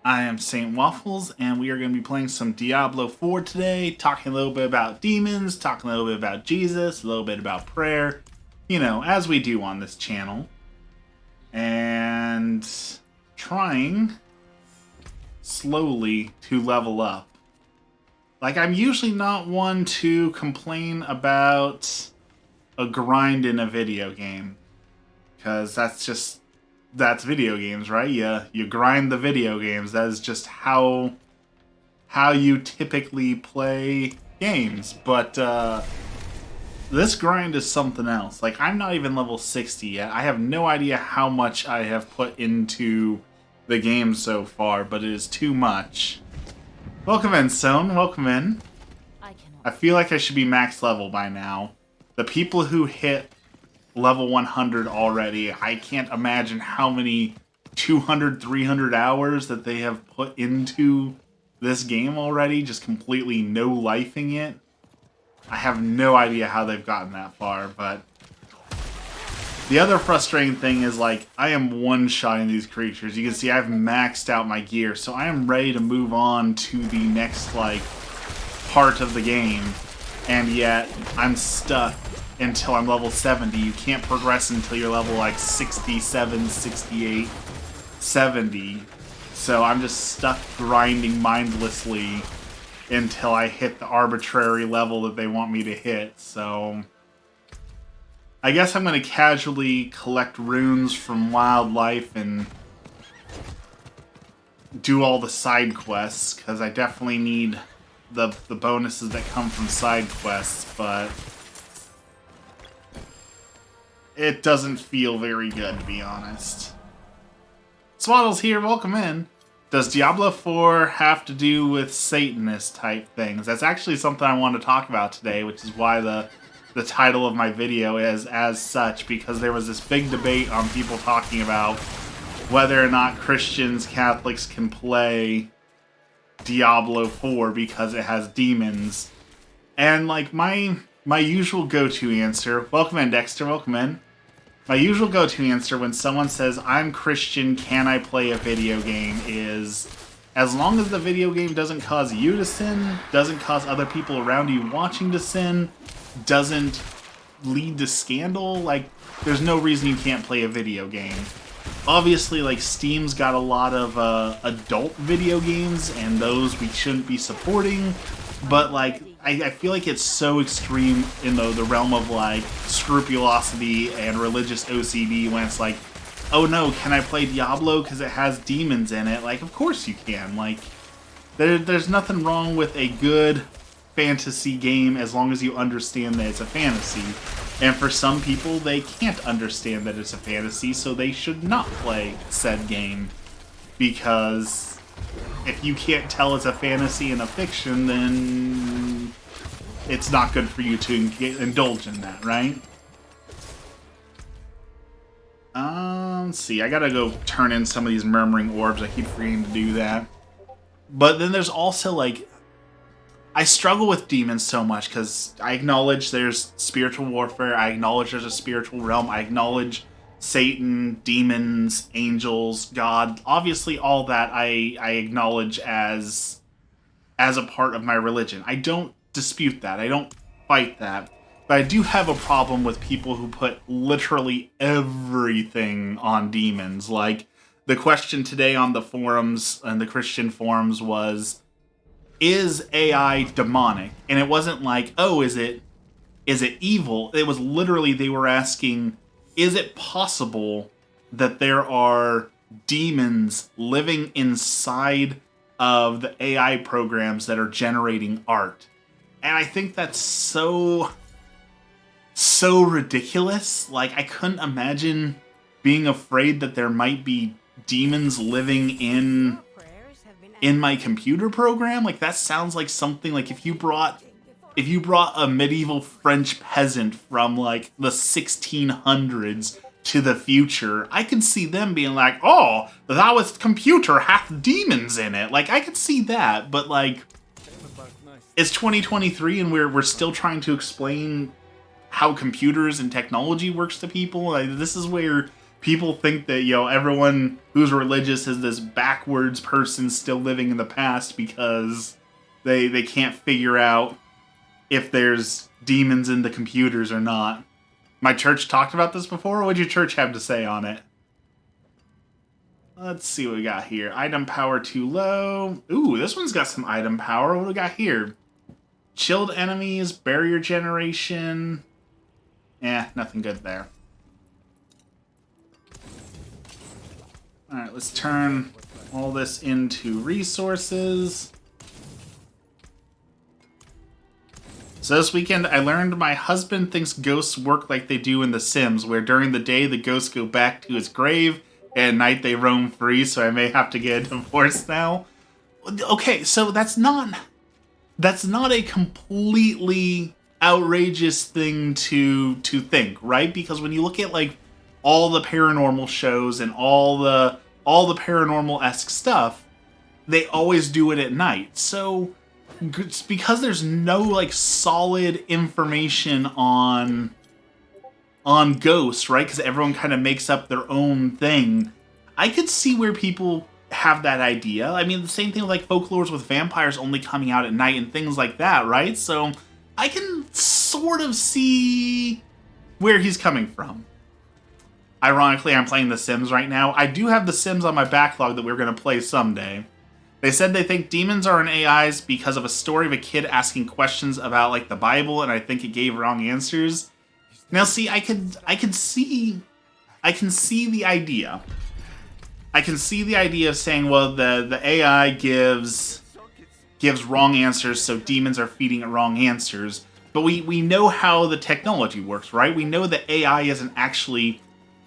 I am Saint Waffles, and we are going to be playing some Diablo 4 today, talking a little bit about demons, talking a little bit about Jesus, a little bit about prayer, you know, as we do on this channel. And trying slowly to level up. Like, I'm usually not one to complain about a grind in a video game, because that's video games, right? You grind the video games. That is just how you typically play games. But this grind is something else. Like, I'm not even level 60 yet. I have no idea how much I have put into the game so far, but it is too much. Welcome in, Son. Welcome in. I feel like I should be max level by now. The people who hit level 100 already, I can't imagine how many 200, 300 hours that they have put into this game already, just completely no-lifing it. I have no idea how they've gotten that far, but the other frustrating thing is, like, I am one-shotting these creatures. You can see I've maxed out my gear, so I am ready to move on to the next, like, part of the game, and yet I'm stuck until I'm level 70. You can't progress until you're level like 67, 68, 70. So I'm just stuck grinding mindlessly until I hit the arbitrary level that they want me to hit. So I guess I'm going to casually collect runes from wildlife and do all the side quests, because I definitely need the bonuses that come from side quests, but it doesn't feel very good, to be honest. Swaddle's here, welcome in. Does Diablo 4 have to do with Satanist type things? That's actually something I want to talk about today, which is why the title of my video is as such, because there was this big debate on people talking about whether or not Christians, Catholics can play Diablo 4 because it has demons. And like my usual go-to answer, welcome in Dexter, welcome in. My usual go-to answer when someone says, I'm Christian, can I play a video game, is as long as the video game doesn't cause you to sin, doesn't cause other people around you watching to sin, doesn't lead to scandal, like, there's no reason you can't play a video game. Obviously, like, Steam's got a lot of adult video games, and those we shouldn't be supporting, but, like, I feel like it's so extreme in the realm of, like, scrupulosity and religious OCD when it's like, oh no, can I play Diablo because it has demons in it? Like, of course you can. Like, there's nothing wrong with a good fantasy game as long as you understand that it's a fantasy. And for some people, they can't understand that it's a fantasy, so they should not play said game. Because if you can't tell it's a fantasy and a fiction, then it's not good for you to indulge in that, right? Let's see, I gotta go turn in some of these murmuring orbs. I keep forgetting to do that. But then there's also, like, I struggle with demons so much because I acknowledge there's spiritual warfare, I acknowledge there's a spiritual realm, I acknowledge Satan, demons, angels, God, obviously all that I acknowledge as a part of my religion. I don't dispute that, I don't fight that, but I do have a problem with people who put literally everything on demons. Like, the question today on the forums, and the Christian forums, was, is AI demonic? And it wasn't like, oh, is it evil? It was literally, they were asking, is it possible that there are demons living inside of the AI programs that are generating art? And I think that's so ridiculous. Like, I couldn't imagine being afraid that there might be demons living in my computer program. Like, that sounds like something, like, if you brought a medieval French peasant from, like, the 1600s to the future, I could see them being like, oh, thou computer hath demons in it. Like, I could see that, but, like, it's 2023 and we're still trying to explain how computers and technology works to people. Like, this is where people think that, you know, everyone who's religious is this backwards person still living in the past because they can't figure out if there's demons in the computers or not. My church talked about this before. What did your church have to say on it? Let's see what we got here. Item power too low. Ooh, this one's got some item power. What do we got here? Chilled enemies, barrier generation. Nothing good there. Alright, let's turn all this into resources. So this weekend, I learned my husband thinks ghosts work like they do in The Sims, where during the day the ghosts go back to his grave, and at night they roam free, so I may have to get a divorce now. Okay, so that's not a completely outrageous thing to think, right? Because when you look at like all the paranormal shows and all the paranormal-esque stuff, they always do it at night. So because there's no like solid information on ghosts, right? Because everyone kind of makes up their own thing. I could see where people have that idea. I mean, the same thing with like folklores with vampires only coming out at night and things like that, right? So I can sort of see where he's coming from. Ironically, I'm playing The Sims right now. I do have The Sims on my backlog that we're going to play someday. They said they think demons are in AIs because of a story of a kid asking questions about like the Bible, and I think it gave wrong answers. Now, see, I can see the idea. I can see the idea of saying, well, the AI gives wrong answers, so demons are feeding it wrong answers. But we know how the technology works, right? We know that AI isn't actually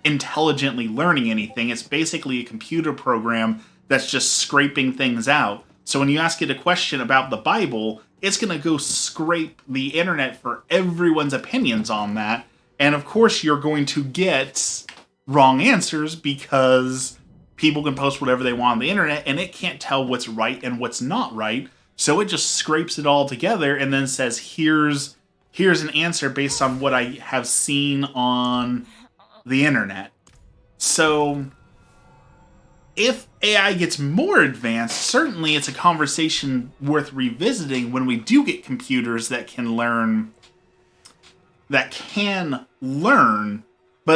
intelligently learning anything. It's basically a computer program that's just scraping things out. So when you ask it a question about the Bible, it's going to go scrape the internet for everyone's opinions on that. And of course, you're going to get wrong answers because people can post whatever they want on the internet and it can't tell what's right and what's not right. So it just scrapes it all together and then says, here's an answer based on what I have seen on the internet. So if AI gets more advanced, certainly it's a conversation worth revisiting when we do get computers that can learn. But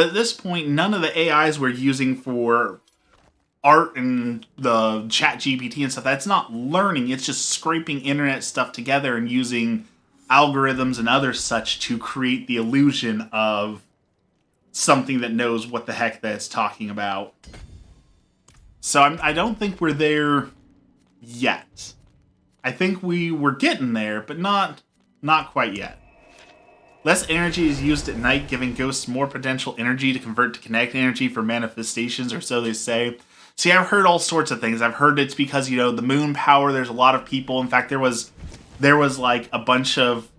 at this point, none of the AIs we're using for art and the chat GPT and stuff, that's not learning. It's just scraping internet stuff together and using algorithms and other such to create the illusion of something that knows what the heck that it's talking about. So I don't think we're there yet. I think we're getting there, but not quite yet. Less energy is used at night, giving ghosts more potential energy to convert to kinetic energy for manifestations, or so they say. See, I've heard all sorts of things. I've heard it's because, you know, the moon power, there's a lot of people. In fact, there was like a bunch of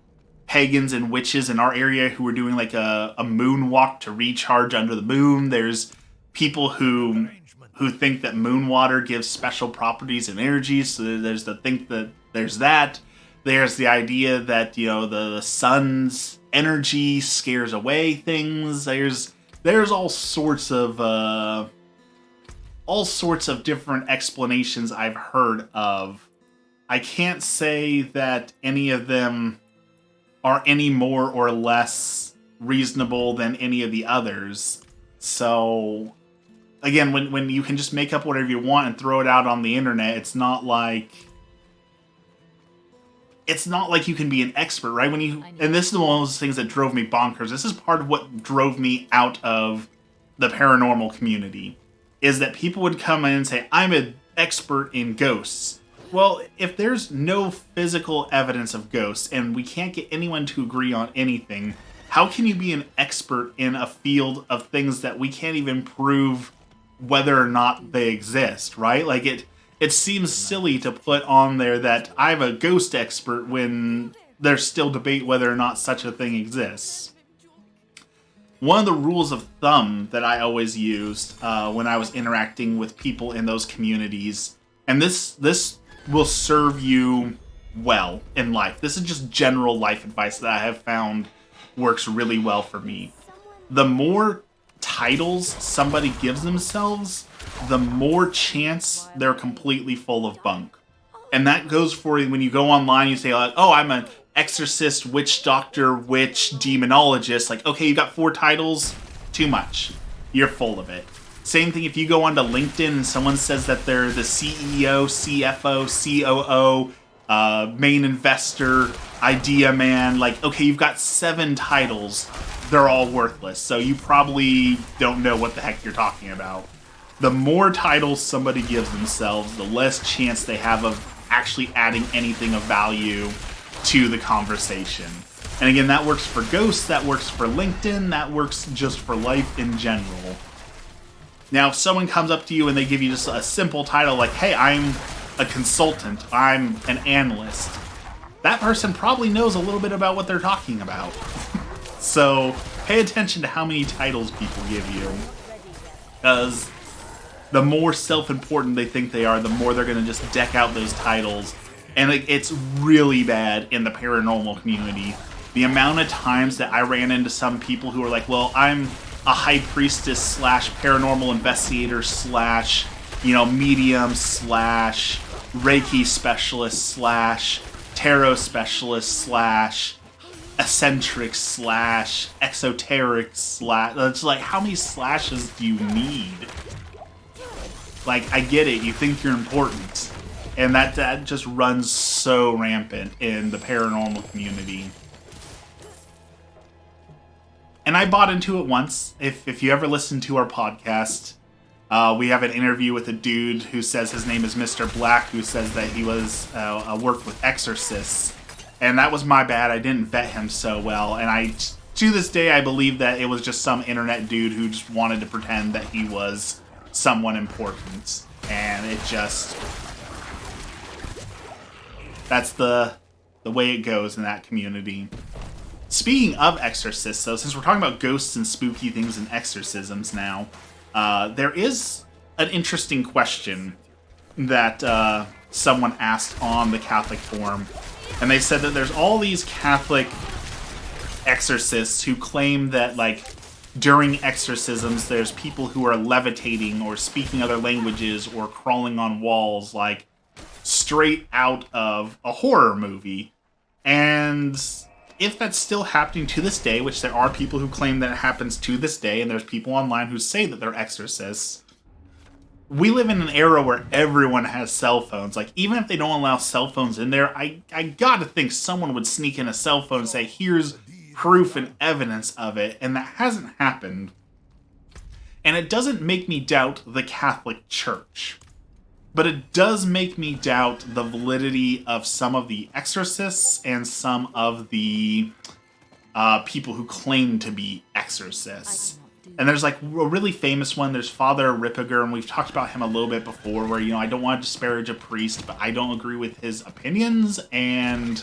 pagans and witches in our area who were doing like a moon walk to recharge under the moon. There's people who think that moon water gives special properties and energy. So there's the think that there's that. There's the idea that, you know, the sun's energy scares away things. There's all sorts of different explanations I've heard of. I can't say that any of them are any more or less reasonable than any of the others. So again, when you can just make up whatever you want and throw it out on the internet, it's not like you can be an expert, right? And this is one of those things that drove me bonkers. This is part of what drove me out of the paranormal community, is that people would come in and say, I'm an expert in ghosts. Well, if there's no physical evidence of ghosts and we can't get anyone to agree on anything, how can you be an expert in a field of things that we can't even prove whether or not they exist, right? Like it seems silly to put on there that I'm a ghost expert when there's still debate whether or not such a thing exists. One of the rules of thumb that I always used when I was interacting with people in those communities, and this will serve you well in life. This is just general life advice that I have found works really well for me. The more titles somebody gives themselves, the more chance they're completely full of bunk. And that goes for when you go online, you say, like, oh, I'm an exorcist, witch doctor, witch, demonologist. Like, okay, you got 4 titles, too much. You're full of it. Same thing if you go onto LinkedIn and someone says that they're the CEO, CFO, COO, main investor, idea man. Like, okay, you've got 7 titles. They're all worthless. So you probably don't know what the heck you're talking about. The more titles somebody gives themselves, the less chance they have of actually adding anything of value to the conversation. And again, that works for Ghosts, that works for LinkedIn, that works just for life in general. Now, if someone comes up to you and they give you just a simple title like, hey, I'm a consultant, I'm an analyst, that person probably knows a little bit about what they're talking about. So pay attention to how many titles people give you, because the more self-important they think they are, the more they're going to just deck out those titles. And it's really bad in the paranormal community. The amount of times that I ran into some people who are like, well, I'm a high priestess slash paranormal investigator slash, medium slash Reiki specialist slash tarot specialist slash eccentric slash esoteric slash. It's like, how many slashes do you need? Like, I get it, you think you're important. And that just runs so rampant in the paranormal community. And I bought into it once. If you ever listen to our podcast, we have an interview with a dude who says his name is Mr. Black, who says that he was worked with exorcists. And that was my bad. I didn't vet him so well. And to this day, I believe that it was just some internet dude who just wanted to pretend that he was someone important. And it just... that's the way it goes in that community. Speaking of exorcists, though, since we're talking about ghosts and spooky things and exorcisms now, there is an interesting question that someone asked on the Catholic forum. And they said that there's all these Catholic exorcists who claim that, like, during exorcisms, there's people who are levitating or speaking other languages or crawling on walls, like, straight out of a horror movie. And if that's still happening to this day, which there are people who claim that it happens to this day, and there's people online who say that they're exorcists, we live in an era where everyone has cell phones. Like, even if they don't allow cell phones in there, I gotta think someone would sneak in a cell phone and say, here's proof and evidence of it, and that hasn't happened. And it doesn't make me doubt the Catholic Church. But it does make me doubt the validity of some of the exorcists and some of the people who claim to be exorcists. And there's like a really famous one. There's Father Ripperger, and we've talked about him a little bit before, where, I don't want to disparage a priest, but I don't agree with his opinions. And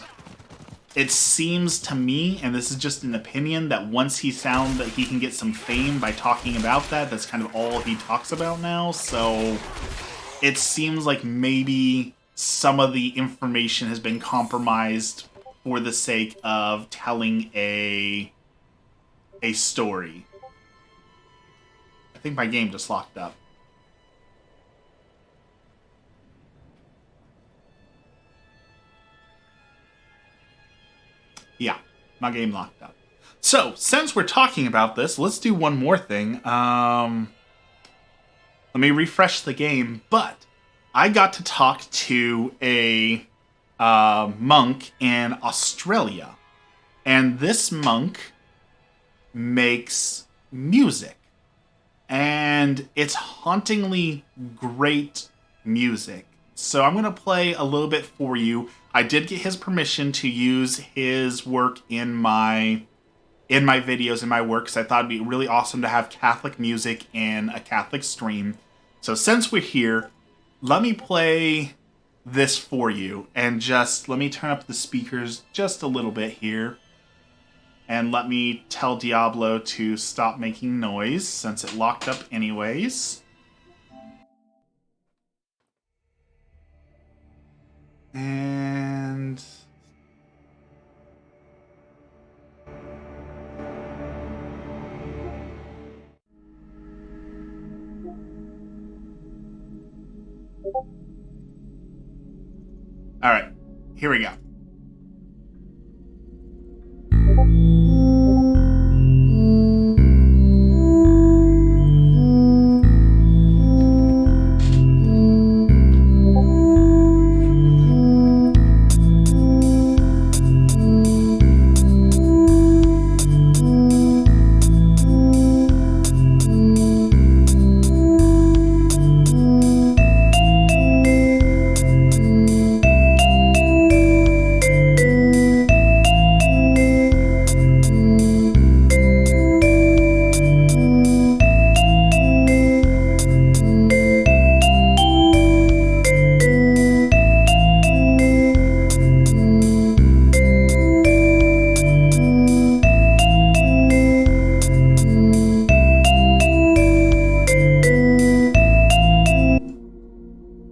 it seems to me, and this is just an opinion, that once he found that he can get some fame by talking about that, that's kind of all he talks about now. So it seems like maybe some of the information has been compromised for the sake of telling a story. I think my game just locked up. Yeah, my game locked up. So, since we're talking about this, let's do one more thing. Let me refresh the game, but I got to talk to a monk in Australia. And this monk makes music. And it's hauntingly great music. So I'm going to play a little bit for you. I did get his permission to use his work in my videos, in my work, because I thought it'd be really awesome to have Catholic music in a Catholic stream. So since we're here, let me play this for you. And just let me turn up the speakers just a little bit here. And let me tell Diablo to stop making noise, since it locked up anyways. And All right, here we go.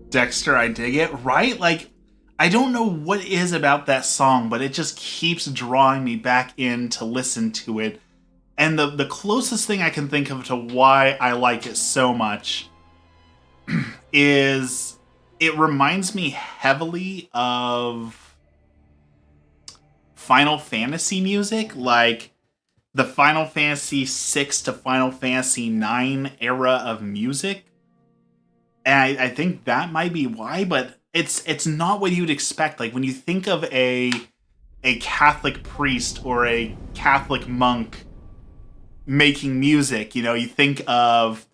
Dexter, I dig it, right? Like, I don't know what it is about that song, but it just keeps drawing me back in to listen to it. And the closest thing I can think of to why I like it so much is it reminds me heavily of Final Fantasy music, like the Final Fantasy VI to Final Fantasy IX era of music. And I think that might be why, but it's not what you'd expect. Like when you think of a Catholic priest or a Catholic monk making music, you know, you think of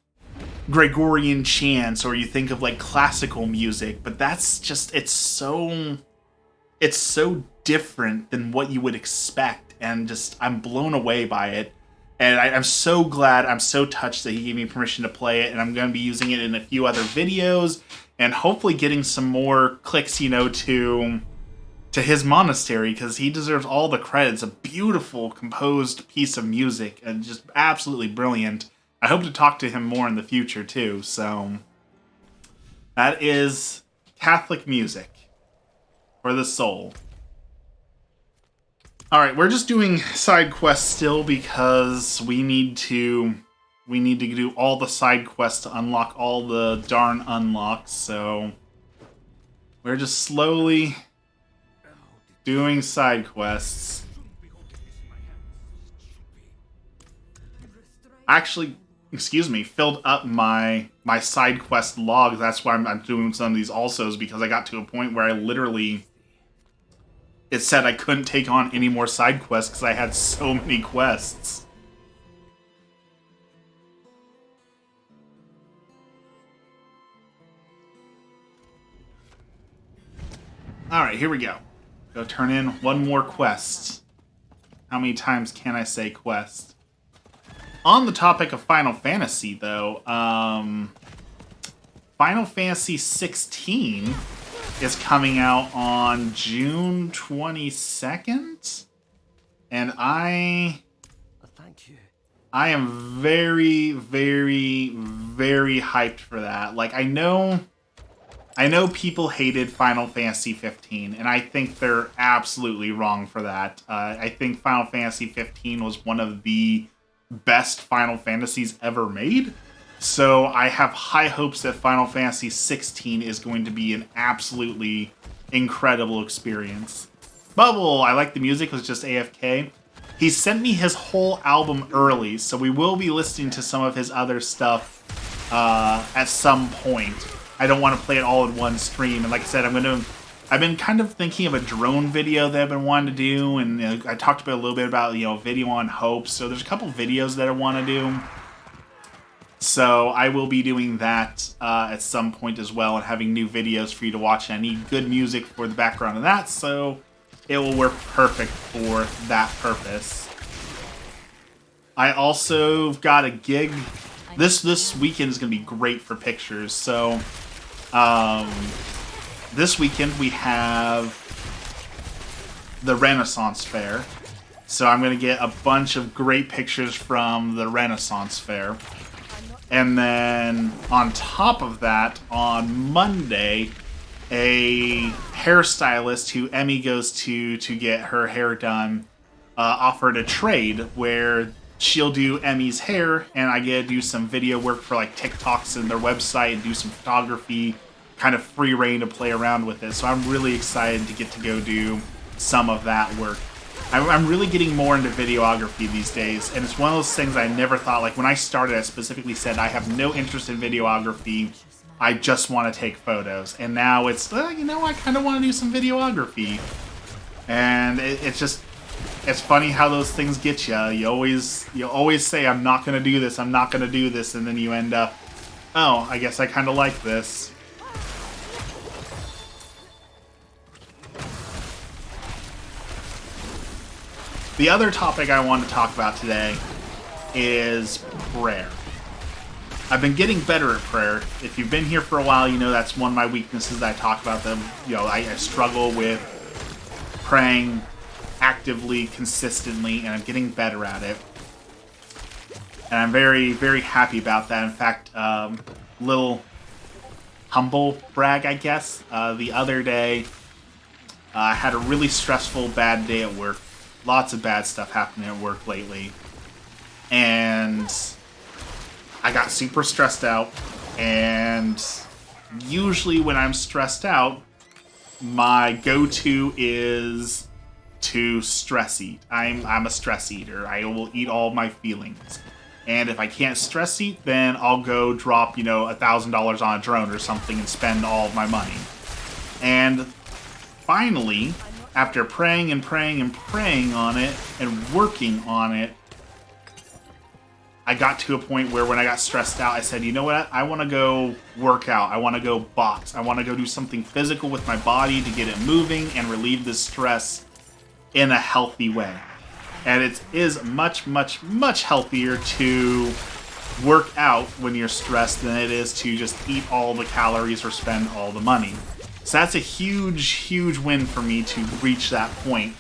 Gregorian chants or you think of like classical music, but that's just it's so different than what you would expect, and just I'm blown away by it. And I'm so glad, I'm so touched that he gave me permission to play it, and I'm going to be using it in a few other videos, and hopefully getting some more clicks, you know, to his monastery, because he deserves all the credit. It's a beautiful, composed piece of music, and just absolutely brilliant. I hope to talk to him more in the future, too, so that is Catholic music for the soul. Alright, we're just doing side quests still because we need to do all the side quests to unlock all the darn unlocks, so we're just slowly doing side quests. Actually, excuse me, filled up my side quest log. That's why I'm doing some of these also, is because I got to a point where I literally... It said I couldn't take on any more side quests because I had so many quests. Alright, here we go. Go turn in one more quest. How many times can I say quest? On the topic of Final Fantasy, though, Final Fantasy 16 is coming out on June 22nd, and I am very, very, very hyped for that. Like, I know people hated Final Fantasy 15, and I think they're absolutely wrong for that. I think Final Fantasy 15 was one of the best Final Fantasies ever made. So I have high hopes that Final Fantasy 16 is going to be an absolutely incredible experience. Bubble, I like the music, was just AFK. He sent me his whole album early, so we will be listening to some of his other stuff at some point. I don't want to play it all in one stream, and like I said, I've been kind of thinking of a drone video that I've been wanting to do, and I talked about a little bit about, you know, video on hopes. So there's a couple videos that I want to do. So I will be doing that at some point as well, and having new videos for you to watch. And I need good music for the background of that, so it will work perfect for that purpose. I also got a gig. This weekend is going to be great for pictures. So this weekend we have the Renaissance Fair. So I'm going to get a bunch of great pictures from the Renaissance Fair. And then on top of that, on Monday, a hairstylist who Emmy goes to get her hair done offered a trade where she'll do Emmy's hair and I get to do some video work for like TikToks and their website and do some photography, kind of free reign to play around with it. So I'm really excited to get to go do some of that work. I'm really getting more into videography these days, and it's one of those things I never thought, like when I started, I specifically said I have no interest in videography, I just want to take photos. And now it's, you know, I kind of want to do some videography. And it's funny how those things get you. You always say, I'm not going to do this, I'm not going to do this, and then you end up, oh, I guess I kind of like this. The other topic I want to talk about today is prayer. I've been getting better at prayer. If you've been here for a while, you know that's one of my weaknesses that I talk about. Them, you know, I struggle with praying actively, consistently, and I'm getting better at it. And I'm very, very happy about that. In fact, little humble brag, I guess. The other day, I had a really stressful, bad day at work. Lots of bad stuff happening at work lately. And I got super stressed out. And usually when I'm stressed out, my go-to is to stress eat. I'm a stress eater. I will eat all my feelings. And if I can't stress eat, then I'll go drop, you know, $1,000 on a drone or something and spend all of my money. And finally, after praying and praying and praying on it and working on it, I got to a point where when I got stressed out, I said, you know what? I want to go work out. I want to go box. I want to go do something physical with my body to get it moving and relieve the stress in a healthy way. And it is much, much, much healthier to work out when you're stressed than it is to just eat all the calories or spend all the money. So that's a huge, huge win for me to reach that point.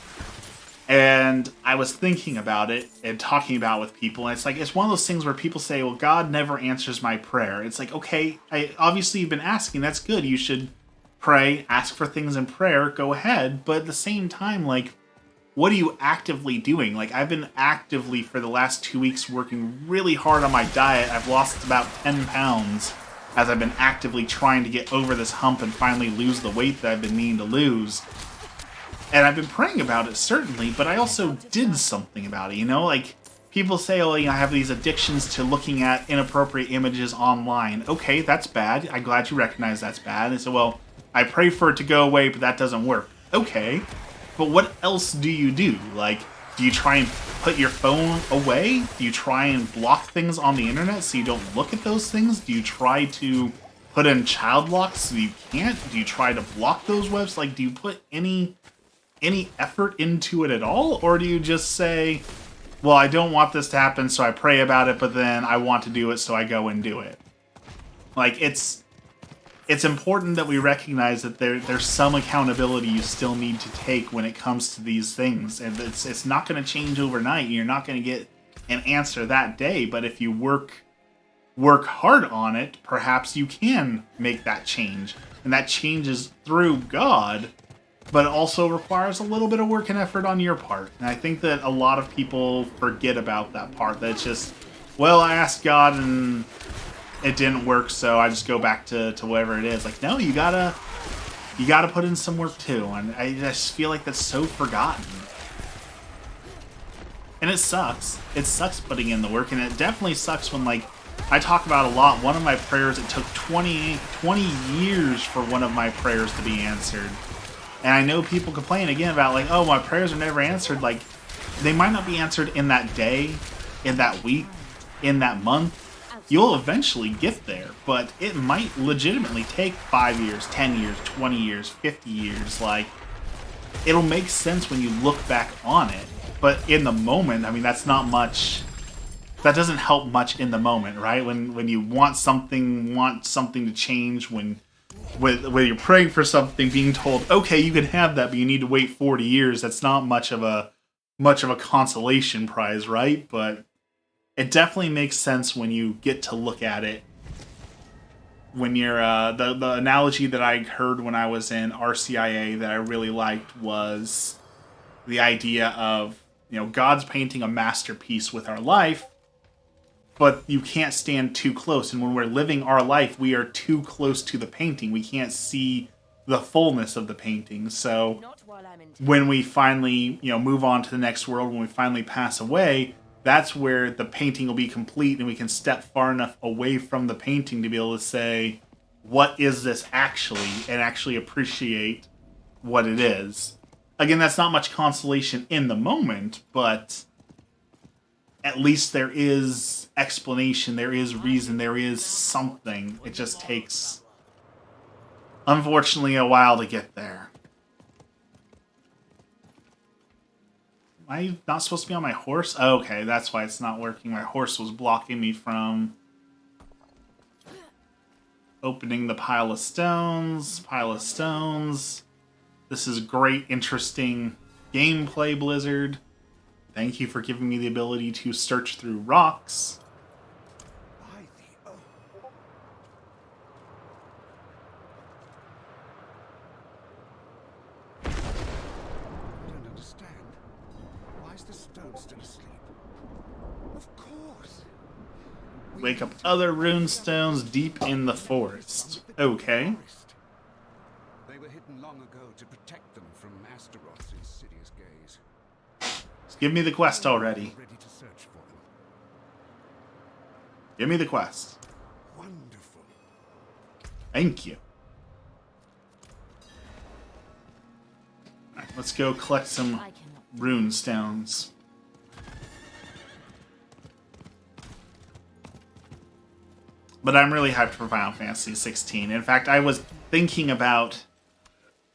And I was thinking about it and talking about it with people, and it's one of those things where people say, well, God never answers my prayer. It's like, okay, obviously you've been asking, that's good. You should pray, ask for things in prayer, go ahead. But at the same time, like, what are you actively doing? Like, I've been actively for the last 2 weeks working really hard on my diet. I've lost about 10 pounds as I've been actively trying to get over this hump and finally lose the weight that I've been needing to lose. And I've been praying about it, certainly, but I also did something about it, you know? Like, people say, oh, you know, I have these addictions to looking at inappropriate images online. Okay, that's bad. I'm glad you recognize that's bad. And so, well, I pray for it to go away, but that doesn't work. Okay, but what else do you do? Like, do you try and put your phone away? Do you try and block things on the internet so you don't look at those things? Do you try to put in child locks so you can't? Do you try to block those webs? Like, do you put any effort into it at all? Or do you just say, well, I don't want this to happen, so I pray about it, but then I want to do it, so I go and do it? Like, it's important that we recognize that there's some accountability you still need to take when it comes to these things. And it's not going to change overnight. You're not going to get an answer that day, but if you work hard on it, perhaps you can make that change. And that change is through God, but it also requires a little bit of work and effort on your part. And I think that a lot of people forget about that part. That it's just, well, I asked God and it didn't work, so I just go back to whatever it is. Like, no, you gotta put in some work too. And I just feel like that's so forgotten. And it sucks. It sucks putting in the work, and it definitely sucks when, like, I talk about a lot. One of my prayers, it took 20 years for one of my prayers to be answered. And I know people complain again about, like, oh, my prayers are never answered. Like, they might not be answered in that day, in that week, in that month. You'll eventually get there, but it might legitimately take 5 years, 10 years, 20 years, 50 years. Like, it'll make sense when you look back on it. But in the moment, I mean, that's not much. That doesn't help much in the moment, right? When you want something to change, when you're praying for something, being told, okay, you can have that, but you need to wait 40 years. That's not much of a consolation prize, right? But it definitely makes sense when you get to look at it. When you're the analogy that I heard when I was in RCIA that I really liked was the idea of, you know, God's painting a masterpiece with our life, but you can't stand too close. And when we're living our life, we are too close to the painting. We can't see the fullness of the painting. So when we finally, move on to the next world, when we finally pass away, that's where the painting will be complete and we can step far enough away from the painting to be able to say, what is this actually? And actually appreciate what it is. Again, that's not much consolation in the moment, but at least there is explanation, there is reason, there is something. It just takes, unfortunately, a while to get there. Am I not supposed to be on my horse? Oh, okay, that's why it's not working. My horse was blocking me from opening the pile of stones. Pile of stones. This is great, interesting gameplay, Blizzard. Thank you for giving me the ability to search through rocks. I don't understand. Why is the stone still asleep? Of course. Wake up other rune stones deep in the forest. Okay. They were hidden long ago to protect them from Astaroth's insidious gaze. Just give me the quest already. Ready to search for them. Give me the quest. Wonderful. Thank you. Alright, let's go collect some rune stones. But I'm really hyped for Final Fantasy 16. In fact, I was thinking about...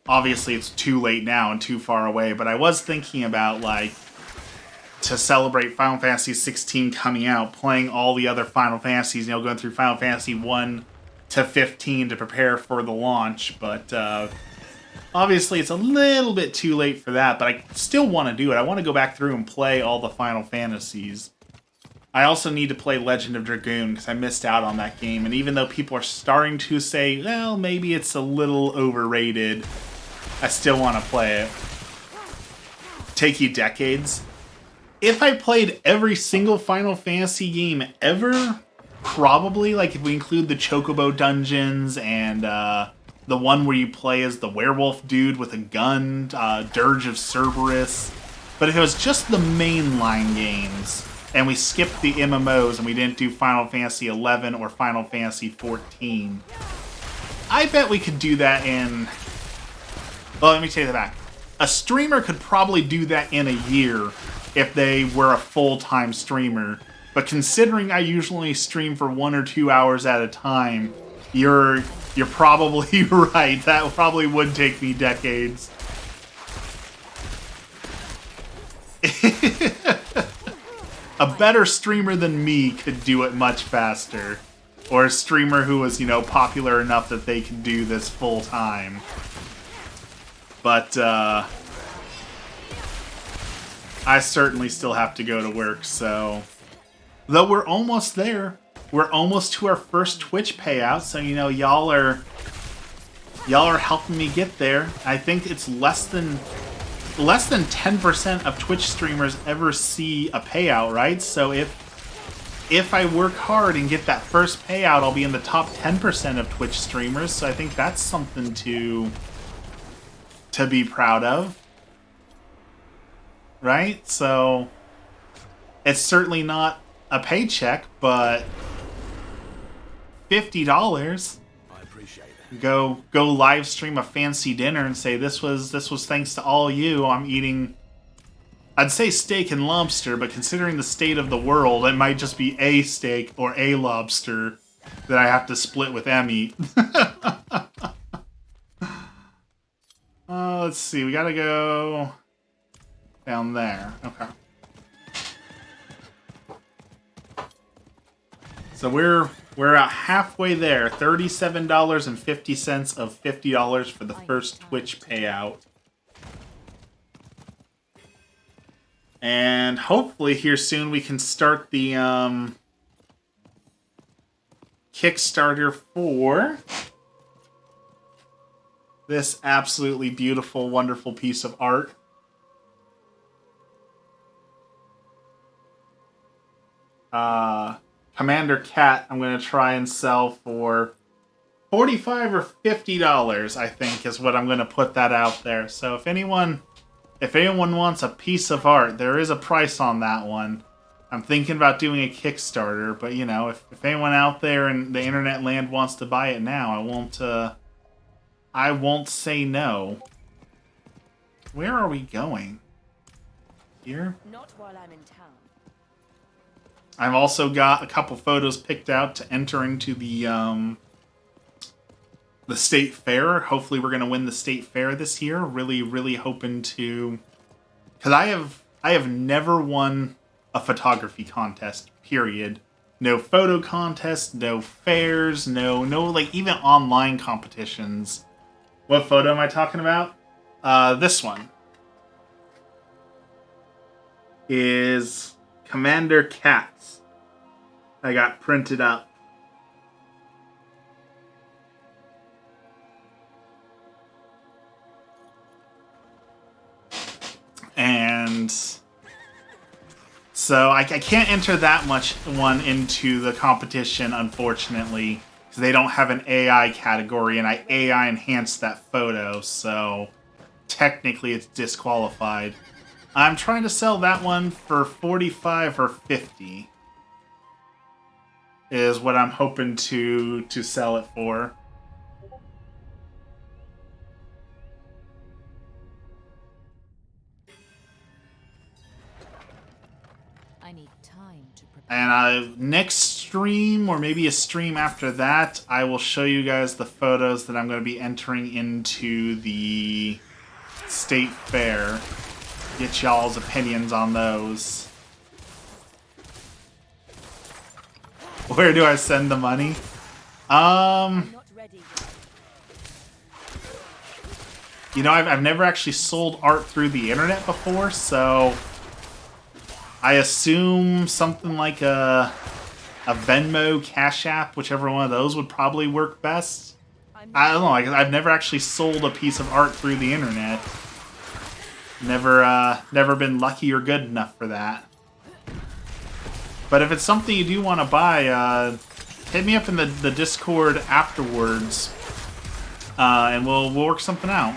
Obviously, it's too late now and too far away, but I was thinking about, to celebrate Final Fantasy 16 coming out, playing all the other Final Fantasies, going through Final Fantasy 1 to 15 to prepare for the launch, but obviously it's a little bit too late for that, but I still want to do it. I want to go back through and play all the Final Fantasies. I also need to play Legend of Dragoon, because I missed out on that game, and even though people are starting to say, well, maybe it's a little overrated, I still want to play it. Take you decades. If I played every single Final Fantasy game ever, probably, if we include the Chocobo dungeons and the one where you play as the werewolf dude with a gun, Dirge of Cerberus. But if it was just the mainline games, and we skipped the MMOs and we didn't do Final Fantasy 11 or Final Fantasy 14, I bet we could do that in... Well, let me take that back. A streamer could probably do that in a year if they were a full-time streamer. But considering I usually stream for 1 or 2 hours at a time, you're probably right. That probably would take me decades. A better streamer than me could do it much faster. Or a streamer who was, popular enough that they could do this full-time. But, I certainly still have to go to work, so... Though we're almost there. We're almost to our first Twitch payout, so, y'all are helping me get there. I think it's less than 10% of Twitch streamers ever see a payout, right? So if I work hard and get that first payout, I'll be in the top 10% of Twitch streamers, so I think that's something to be proud of. Right? So it's certainly not a paycheck, but $50. I appreciate it. Go live stream a fancy dinner and say this was thanks to all you. I'm eating, I'd say steak and lobster, but considering the state of the world, it might just be a steak or a lobster that I have to split with Emmy. Let's see, we gotta go down there. Okay. So we're about halfway there. $37.50 of $50 for the first Twitch payout. And hopefully here soon we can start the Kickstarter for this absolutely beautiful, wonderful piece of art. Commander Cat, I'm going to try and sell for $45 or $50, I think, is what I'm going to put that out there. So if anyone wants a piece of art, there is a price on that one. I'm thinking about doing a Kickstarter, but, you know, if anyone out there in the internet land wants to buy it now, I won't say no. Where are we going? Here? Not while I'm in town. I've also got a couple photos picked out to enter into the state fair. Hopefully we're going to win the state fair this year. Really, really hoping to... Because I have never won a photography contest, period. No photo contests, no fairs, no like even online competitions. What photo am I talking about? This one is Commander Cats. I got printed up. And so I can't enter that much one into the competition, unfortunately, because they don't have an AI category, and I AI enhanced that photo, so technically it's disqualified. I'm trying to sell that one for $45 or $50 is what I'm hoping to sell it for. I need time to prepare. And next stream, or maybe a stream after that, I will show you guys the photos that I'm going to be entering into the state fair. Get y'all's opinions on those. Where do I send the money? I'm not ready yet. You know, I've never actually sold art through the internet before, so I assume something like a Venmo, Cash App, whichever one of those would probably work best. I don't know, I've never actually sold a piece of art through the internet. Never been lucky or good enough for that. But if it's something you do want to buy, hit me up in the Discord afterwards, and we'll work something out.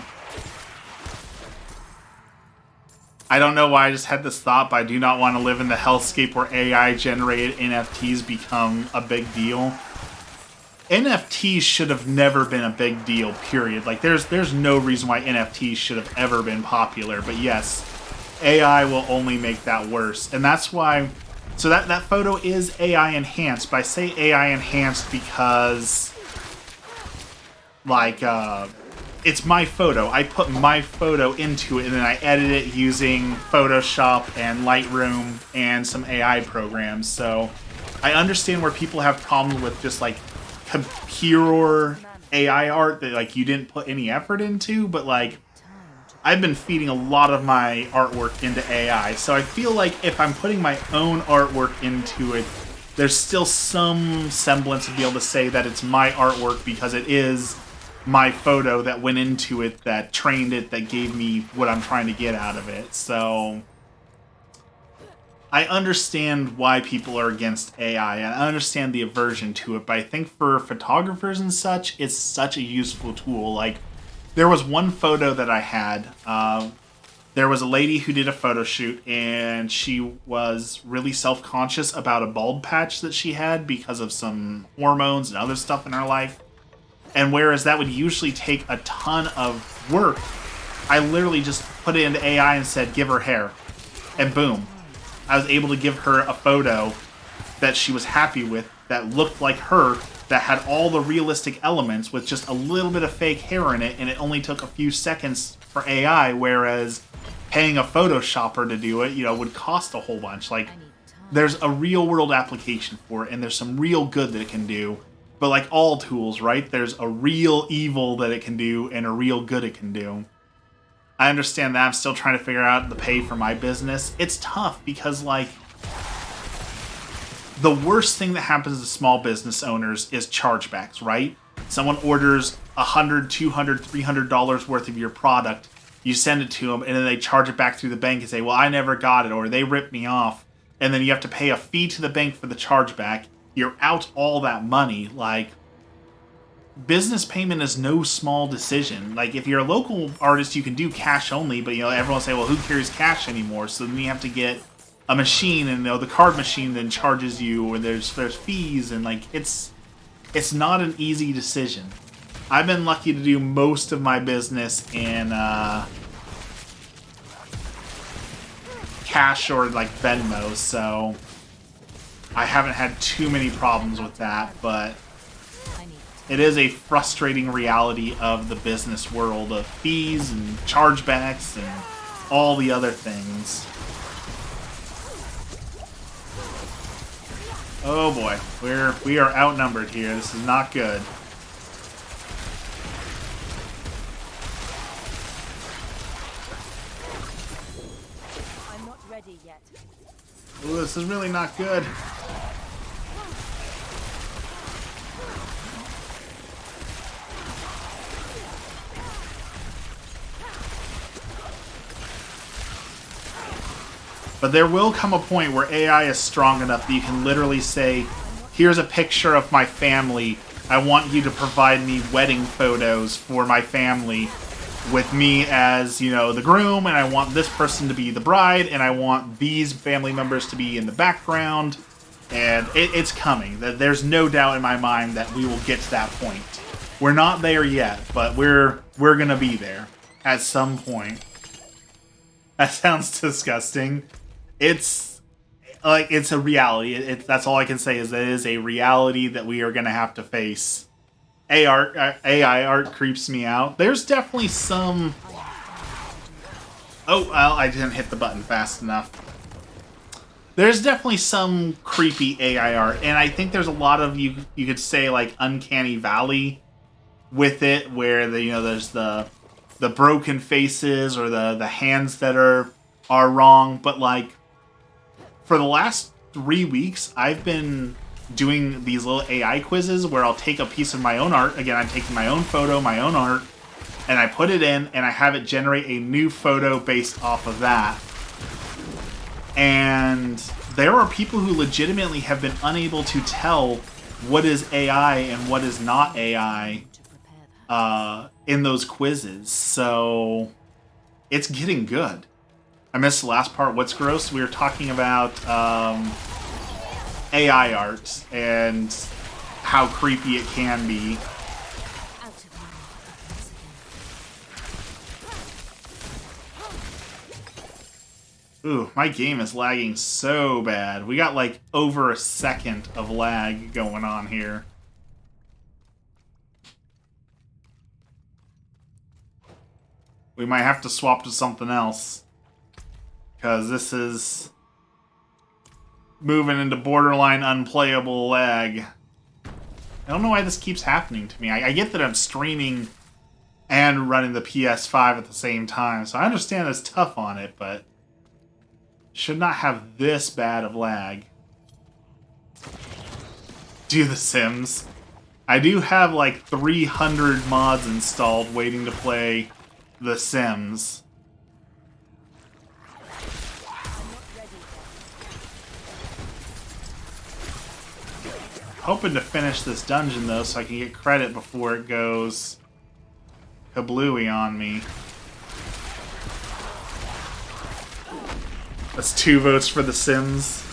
I don't know why I just had this thought, but I do not want to live in the hellscape where AI-generated NFTs become a big deal. NFTs should have never been a big deal, period. Like, there's no reason why NFTs should have ever been popular. But yes, AI will only make that worse. And that's why... So that photo is AI enhanced. But I say AI enhanced because... Like, it's my photo. I put my photo into it, and then I edit it using Photoshop and Lightroom and some AI programs. So I understand where people have problems with just, like, pure AI art that, like, you didn't put any effort into, but, like, I've been feeding a lot of my artwork into AI, so I feel like if I'm putting my own artwork into it, there's still some semblance to be able to say that it's my artwork because it is my photo that went into it, that trained it, that gave me what I'm trying to get out of it. So I understand why people are against AI, and I understand the aversion to it, but I think for photographers and such, it's such a useful tool. Like, there was one photo that I had. There was a lady who did a photo shoot, and she was really self-conscious about a bald patch that she had because of some hormones and other stuff in her life. And whereas that would usually take a ton of work, I literally just put it into AI and said, give her hair. And boom. I was able to give her a photo that she was happy with, that looked like her, that had all the realistic elements with just a little bit of fake hair in it, and it only took a few seconds for AI, whereas paying a Photoshopper to do it, you know, would cost a whole bunch. Like, there's a real-world application for it, and there's some real good that it can do. But like all tools, right, there's a real evil that it can do and a real good it can do. I understand that. I'm still trying to figure out the pay for my business. It's tough because, like, the worst thing that happens to small business owners is chargebacks, right? Someone orders $100, $200, $300 worth of your product, you send it to them, and then they charge it back through the bank and say, well, I never got it, or they ripped me off. And then you have to pay a fee to the bank for the chargeback, you're out all that money. Like, business payment is no small decision. Like, if you're a local artist, you can do cash only, but, you know, everyone will say, well, who carries cash anymore? So then you have to get a machine, and, you know, the card machine then charges you, and there's fees, and, like, it's not an easy decision. I've been lucky to do most of my business in cash or, like, Venmo, so I haven't had too many problems with that, but it is a frustrating reality of the business world of fees and chargebacks and all the other things. Oh boy, we are outnumbered here. This is not good. I'm not ready yet. Ooh, this is really not good. But there will come a point where AI is strong enough that you can literally say, here's a picture of my family. I want you to provide me wedding photos for my family with me as, you know, the groom, and I want this person to be the bride, and I want these family members to be in the background. And it's coming. There's no doubt in my mind that we will get to that point. We're not there yet, but we're gonna be there at some point. That sounds disgusting. It's like, it's a reality. That's all I can say, is that it is a reality that we are going to have to face. AI art creeps me out. There's definitely some... Oh, well, I didn't hit the button fast enough. There's definitely some creepy AI art, and I think there's a lot of, you could say, like, uncanny valley with it, where there's the broken faces or the hands that are wrong, but, like, for the last 3 weeks, I've been doing these little AI quizzes where I'll take a piece of my own art. Again, I'm taking my own photo, my own art, and I put it in, and I have it generate a new photo based off of that. And there are people who legitimately have been unable to tell what is AI and what is not AI in those quizzes. So it's getting good. I missed the last part. What's gross? We were talking about AI art and how creepy it can be. Ooh, my game is lagging so bad. We got like over a second of lag going on here. We might have to swap to something else, because this is moving into borderline unplayable lag. I don't know why this keeps happening to me. I get that I'm streaming and running the PS5 at the same time, so I understand it's tough on it, but should not have this bad of lag. Do The Sims. I do have like 300 mods installed waiting to play The Sims. Hoping to finish this dungeon though, so I can get credit before it goes kablooey on me. That's 2 votes for The Sims.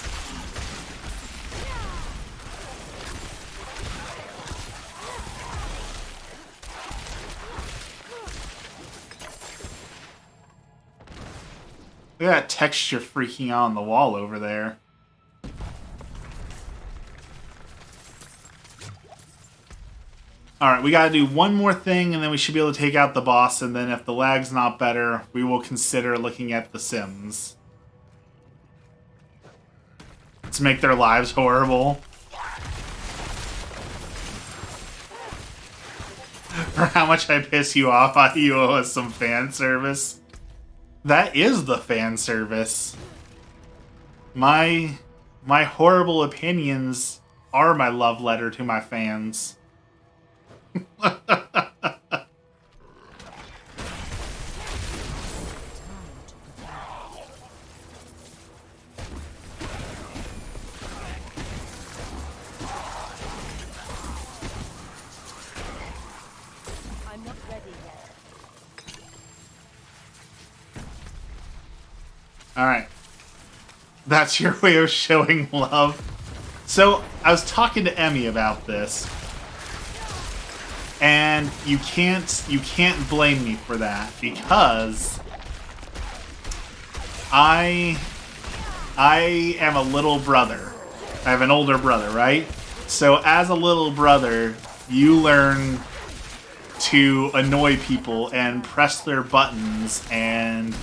Look at that texture freaking out on the wall over there. Alright, we gotta do one more thing, and then we should be able to take out the boss, and then if the lag's not better, we will consider looking at The Sims. Let's make their lives horrible. For how much I piss you off, you owe us some fan service. That is the fan service. My horrible opinions are my love letter to my fans. Alright. That's your way of showing love. So, I was talking to Emmy about this. And you can't blame me for that, because I am a little brother. I have an older brother, right? So as a little brother, you learn to annoy people and press their buttons and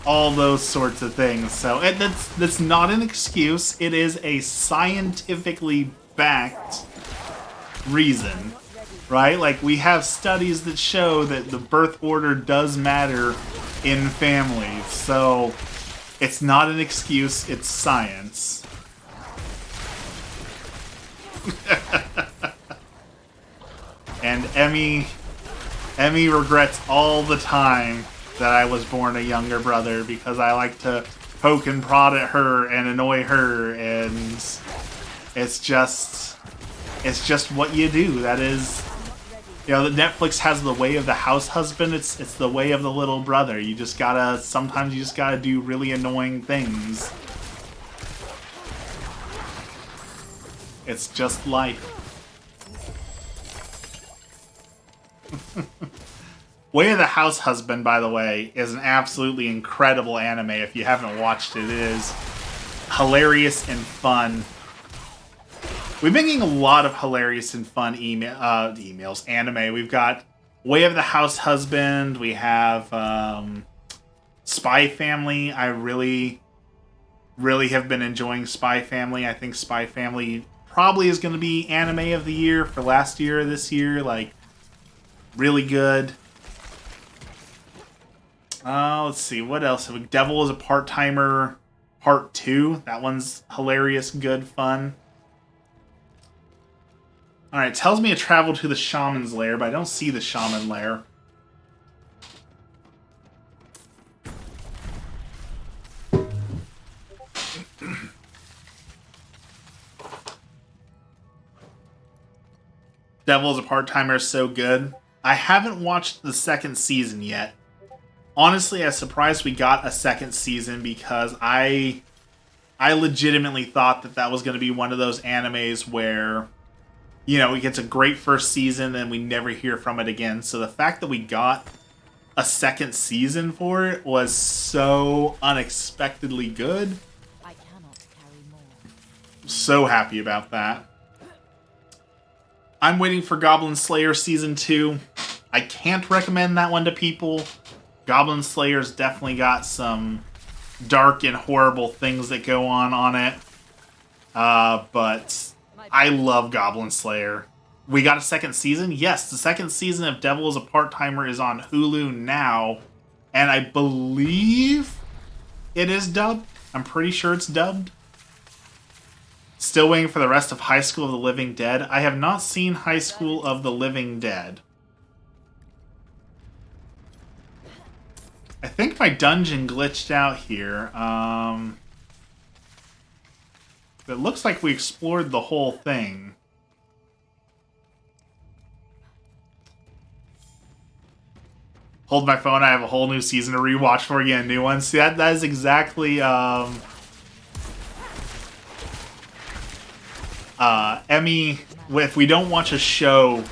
all those sorts of things. So that's not an excuse. It is a scientifically backed reason, right? Like, we have studies that show that the birth order does matter in families. So it's not an excuse, it's science. And Emmy regrets all the time that I was born a younger brother, because I like to poke and prod at her and annoy her, and it's just what you do. That is, you know, the Netflix has the way of the house husband. It's the way of the little brother. Sometimes you just gotta do really annoying things. It's just life. Way of the House Husband, by the way, is an absolutely incredible anime. If you haven't watched it, it is hilarious and fun. We've been getting a lot of hilarious and fun anime. We've got Way of the House Husband. We have Spy Family. I really have been enjoying Spy Family. I think Spy Family probably is going to be anime of the year for last year or this year. Like, really good. Let's see, what else? Devil is a Part-Timer Part 2. That one's hilarious, good, fun. Alright, tells me to travel to the Shaman's Lair, but I don't see the Shaman Lair. Devil is a Part-Timer is so good. I haven't watched the second season yet. Honestly, I was surprised we got a second season, because I legitimately thought that was going to be one of those animes where, you know, it gets a great first season and we never hear from it again. So the fact that we got a second season for it was so unexpectedly good. I cannot carry more. So happy about that. I'm waiting for Goblin Slayer Season 2. I can't recommend that one to people. Goblin Slayer's definitely got some dark and horrible things that go on it. But I love Goblin Slayer. We got a second season? Yes, the second season of Devil is a Part-Timer is on Hulu now. And I believe it is dubbed. I'm pretty sure it's dubbed. Still waiting for the rest of High School of the Living Dead. I have not seen High School of the Living Dead. I think my dungeon glitched out here. It looks like we explored the whole thing. Hold my phone, I have a whole new season to rewatch for you, a new one. See, that is exactly, Emmy, if we don't watch a show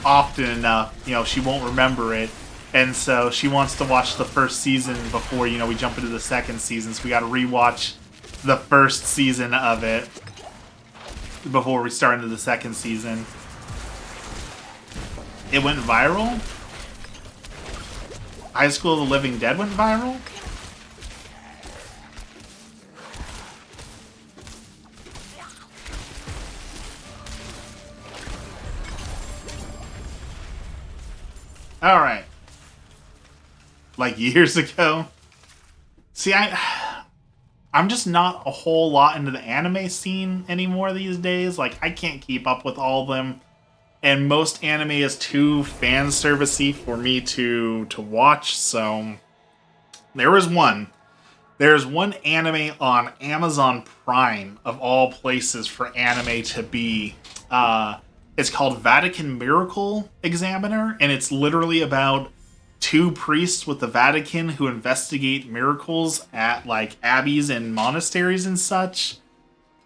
often enough, you know, she won't remember it. And so she wants to watch the first season before, you know, we jump into the second season. So we got to rewatch the first season of it before we start into the second season. It went viral? High School of the Living Dead went viral? Alright. Like years ago. See, I'm just not a whole lot into the anime scene anymore these days. Like, I can't keep up with all of them. And most anime is too fan servicey for me to watch, so there's one anime on Amazon Prime, of all places for anime to be. It's called Vatican Miracle Examiner, and it's literally about two priests with the Vatican who investigate miracles at like abbeys and monasteries and such.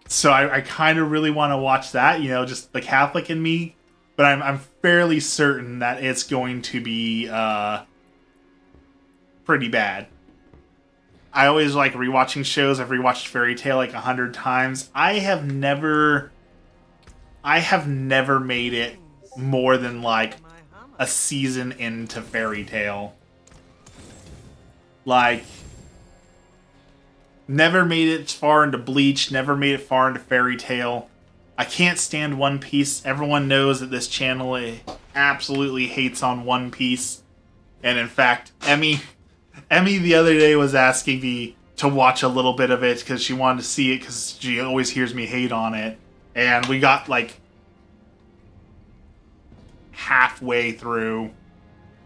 So I kind of really want to watch that, you know, just the Catholic in me. But I'm fairly certain that it's going to be pretty bad. I always like rewatching shows. I've rewatched Fairy Tail like 100 times. I have never made it more than like a season into Fairy Tail. Like, never made it far into Bleach, never made it far into Fairy Tail. I can't stand One Piece. Everyone knows that this channel absolutely hates on One Piece. And in fact, Emmy the other day was asking me to watch a little bit of it because she wanted to see it because she always hears me hate on it. And we got like halfway through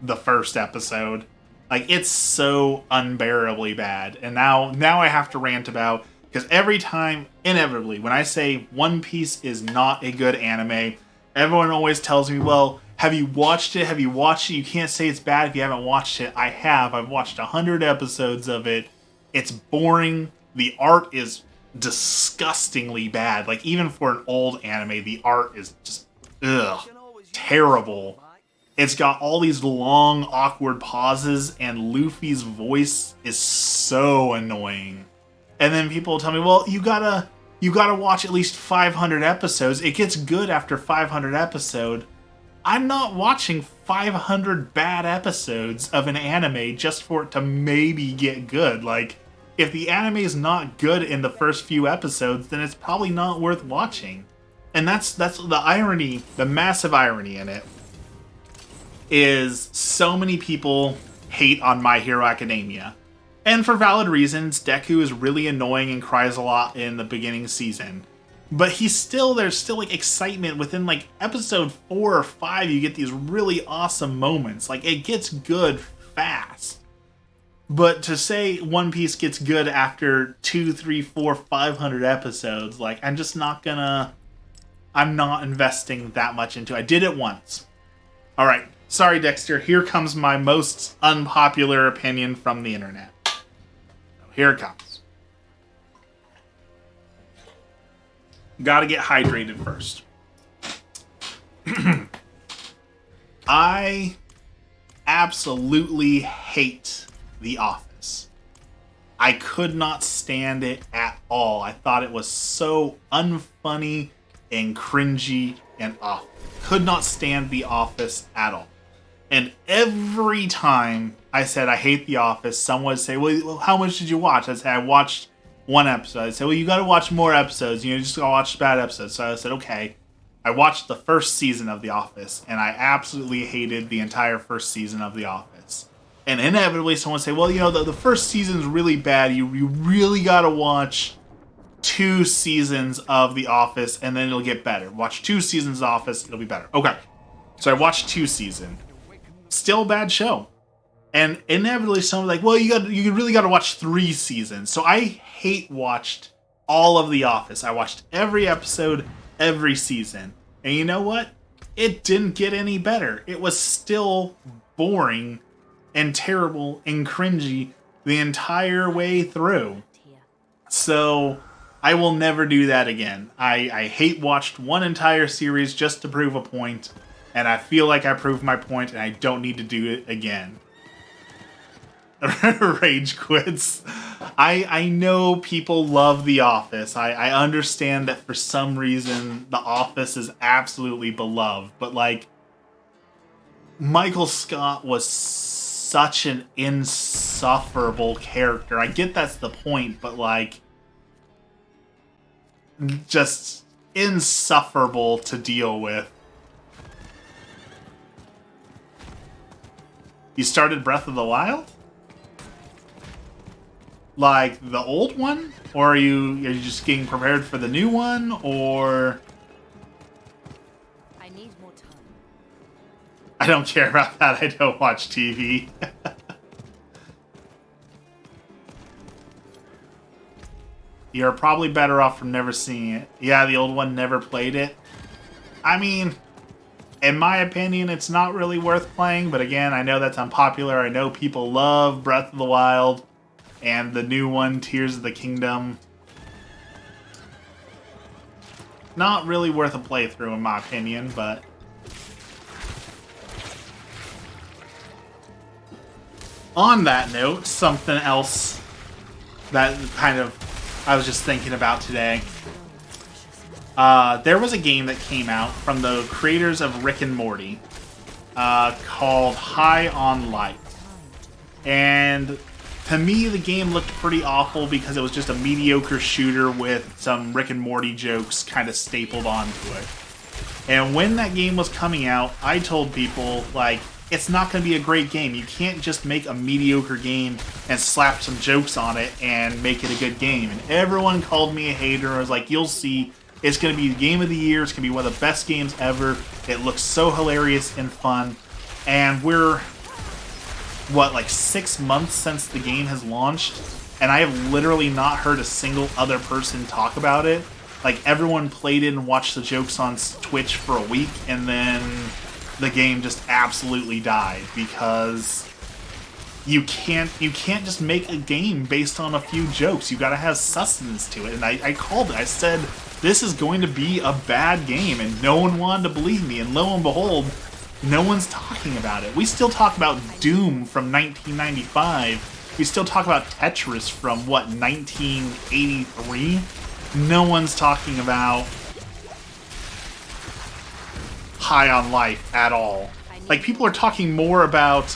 the first episode. Like, it's so unbearably bad. And now I have to rant about, because every time, inevitably, when I say One Piece is not a good anime, everyone always tells me, well, have you watched it? Have you watched it? You can't say it's bad if you haven't watched it. I have. I've watched 100 episodes of it. It's boring. The art is disgustingly bad. Like, even for an old anime, the art is just, terrible. It's got all these long, awkward pauses, and Luffy's voice is so annoying. And then people tell me, well, you gotta watch at least 500 episodes. It gets good after 500 episodes. I'm not watching 500 bad episodes of an anime just for it to maybe get good. Like, if the anime is not good in the first few episodes, then it's probably not worth watching. And that's the irony, the massive irony in it, is so many people hate on My Hero Academia. And for valid reasons. Deku is really annoying and cries a lot in the beginning season. But there's still like excitement within like episode 4 or 5, you get these really awesome moments. Like, it gets good fast. But to say One Piece gets good after 2, 3, 4, 500 episodes, like, I'm not investing that much into it. I did it once. Alright, sorry Dexter, here comes my most unpopular opinion from the internet. Here it comes. Gotta get hydrated first. I absolutely hate The Office. I could not stand it at all. I thought it was so unfunny and cringy and awful. Could not stand The Office at all. And every time I said I hate The Office, someone would say, well, how much did you watch? I'd say, I watched 1 episode. I'd say, well, you gotta watch more episodes. You just gotta watch bad episodes. So I said, okay. I watched the first season of The Office, and I absolutely hated the entire first season of The Office. And inevitably, someone would say, well, you know, the first season's really bad. You really gotta watch 2 seasons of The Office, and then it'll get better. Watch 2 seasons of The Office, it'll be better. Okay. So I watched 2 seasons. Still a bad show. And inevitably someone's like, well, you really got to watch 3 seasons. So I hate watched all of The Office. I watched every episode, every season. And you know what? It didn't get any better. It was still boring and terrible and cringy the entire way through. So I will never do that again. I hate watched one entire series just to prove a point. And I feel like I proved my point, and I don't need to do it again. Rage quits. I know people love The Office. I understand that for some reason The Office is absolutely beloved. But, like, Michael Scott was such an insufferable character. I get that's the point, but, like, just insufferable to deal with. You started Breath of the Wild? Like the old one? Or are you just getting prepared for the new one? Or I need more time. I don't care about that. I don't watch TV. You're probably better off from never seeing it. Yeah, the old one never played it. I mean, in my opinion, it's not really worth playing, but again, I know that's unpopular. I know people love Breath of the Wild and the new one, Tears of the Kingdom. Not really worth a playthrough, in my opinion, but... On that note, something else that kind of I was just thinking about today. There was a game that came out from the creators of Rick and Morty called High on Life. And to me, the game looked pretty awful because it was just a mediocre shooter with some Rick and Morty jokes kind of stapled onto it. And when that game was coming out, I told people, like, it's not going to be a great game. You can't just make a mediocre game and slap some jokes on it and make it a good game. And everyone called me a hater. I was like, you'll see. It's going to be the game of the year. It's going to be one of the best games ever. It looks so hilarious and fun. And we're, what, like 6 months since the game has launched? And I have literally not heard a single other person talk about it. Like, everyone played it and watched the jokes on Twitch for a week, and then the game just absolutely died because you can't just make a game based on a few jokes. You gotta have sustenance to it. And I called it. I said, this is going to be a bad game, and no one wanted to believe me. And lo and behold, no one's talking about it. We still talk about Doom from 1995. We still talk about Tetris from, what, 1983? No one's talking about High on Life at all. Like, people are talking more about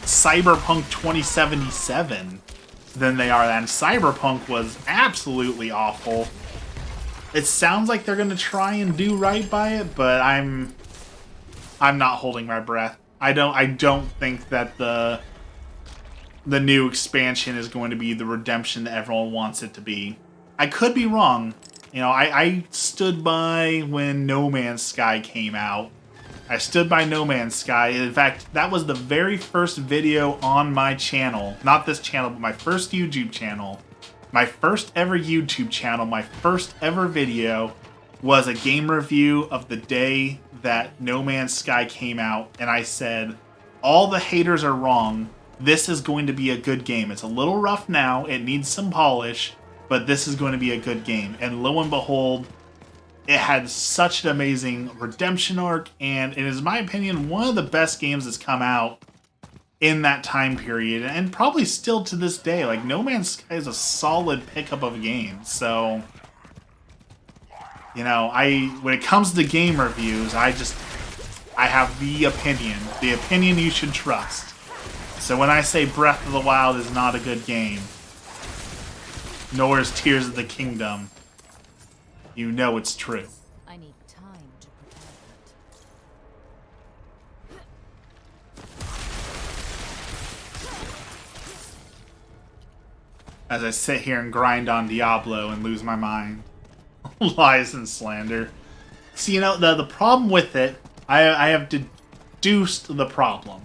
Cyberpunk 2077 than they are that. And Cyberpunk was absolutely awful. It sounds like they're going to try and do right by it, but I'm not holding my breath. I don't think that the new expansion is going to be the redemption that everyone wants it to be. I could be wrong. You know, I stood by when No Man's Sky came out. I stood by No Man's Sky. In fact, that was the very first video on my channel. Not this channel, but my first YouTube channel. My first ever YouTube channel, my first ever video was a game review of the day that No Man's Sky came out. And I said, all the haters are wrong. This is going to be a good game. It's a little rough now. It needs some polish. But this is going to be a good game. And lo and behold, it had such an amazing redemption arc, and it is, in my opinion, one of the best games that's come out in that time period, and probably still to this day. Like, No Man's Sky is a solid pickup of a game, so, you know, when it comes to game reviews, I have the opinion you should trust. So when I say Breath of the Wild is not a good game, nor is Tears of the Kingdom, you know it's true. I need time to prepare that. As I sit here and grind on Diablo and lose my mind. Lies and slander. See, you know, the problem with it, I have deduced the problem.